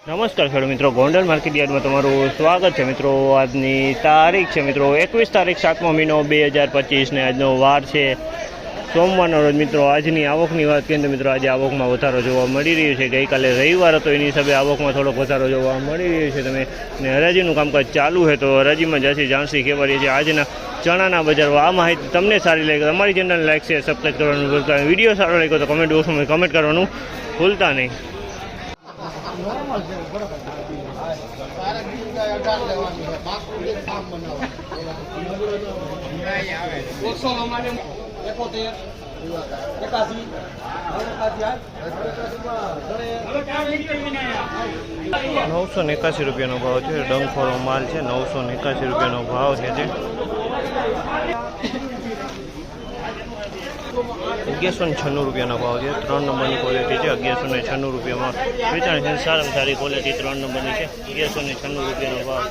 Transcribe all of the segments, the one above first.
નમસ્કાર ખેડૂત મિત્રો, ગોંડલ માર્કેટ યાર્ડમાં તમારું સ્વાગત છે મિત્રો। આજની તારીખ છે મિત્રો 21 તારીખ 7મો મહિનો 2025 ને આજનો વાર છે સોમવારનો રોજ મિત્રો। આજની આવકની વાત કરીએ તો મિત્રો આજે આવકમાં વધારો જોવા મળી રહ્યો છે। ગઈકાલે રવિવાર હતો એની હિસાબે આવકમાં થોડોક વધારો જોવા મળી રહ્યો છે। તમે ને હરાજીનું કામકાજ ચાલુ છે તો હરાજીમાં જાસી જાણસી કહેવાય છે આજના ચણાના બજાર। આ માહિતી તમને સારી લાગી તો અમારી ચેનલ લાઈક શેર સબસ્ક્રાઈબ કરવાનું ભૂલતા નહીં। વિડીયો સારો લાગ્યો તો કમેન્ટ બોક્સમાં કમેન્ટ કરવાનું ભૂલતા નહીં। નવસો ને 81 રૂપિયાનો ભાવ છે। ડંખોરો માલ છે। 981 રૂપિયાનો ભાવ છે। 1196 રૂપિયાનો ભાવ છે। 3 નંબરની ક્વોલિટી છે। 1196 રૂપિયામાં વેચાણ છે। સારામાં સારી ક્વોલિટી 3 નંબરની છે। 1196 રૂપિયાનો ભાવ।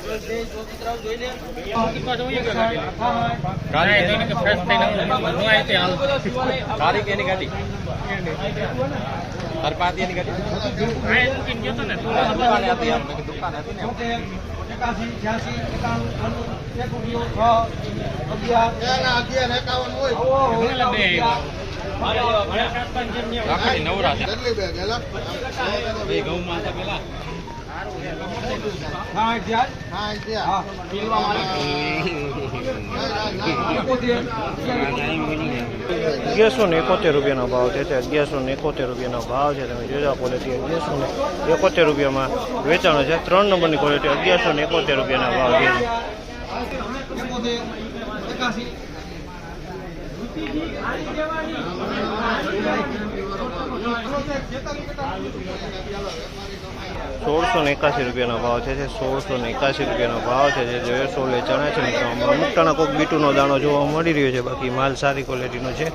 ₹1171 ભાવ છે। 1171 રૂપિયાનો ભાવ છે। તમે જોજો ક્વોલિટી 1171 રૂપિયામાં વેચાણો છે। 3 નંબરની ક્વોલિટી 1171 રૂપિયાના ભાવ છે। ₹1681 રૂપિયાનો ભાવ છે। 1681 રૂપિયાનો ભાવ છે। જે જોઈએ સોલે ચણા છે મિત્રો। અમુક ટણા કોઈક બીટુનો દાણો જોવા મળી રહ્યો છે। બાકી માલ સારી ક્વોલિટીનો છે।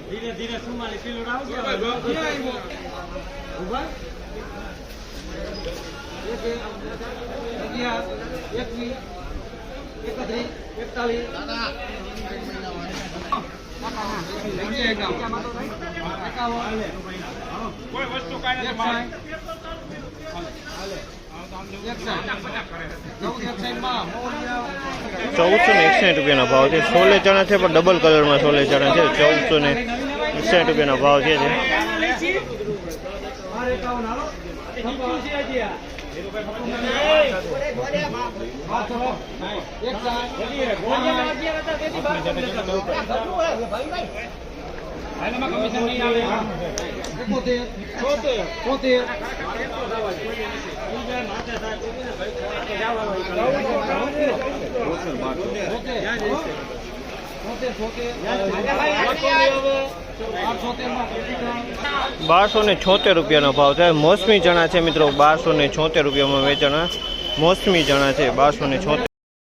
ધીરે ધીરે 44 કિલો આવશે। કોઈ વસ્તુ કાઢે 1461 રૂપિયાનો ભાવ છે। સોલે ચણા છે પણ ડબલ કલરમાં સોલે ચણા છે। 1461 રૂપિયાનો ભાવ છે। ₹1276 રૂપિયાનો ભાવ છે। મોસમી ચણા છે મિત્રો। 1276 રૂપિયામાં વેચાણ મોસમી ચણા છે। 1276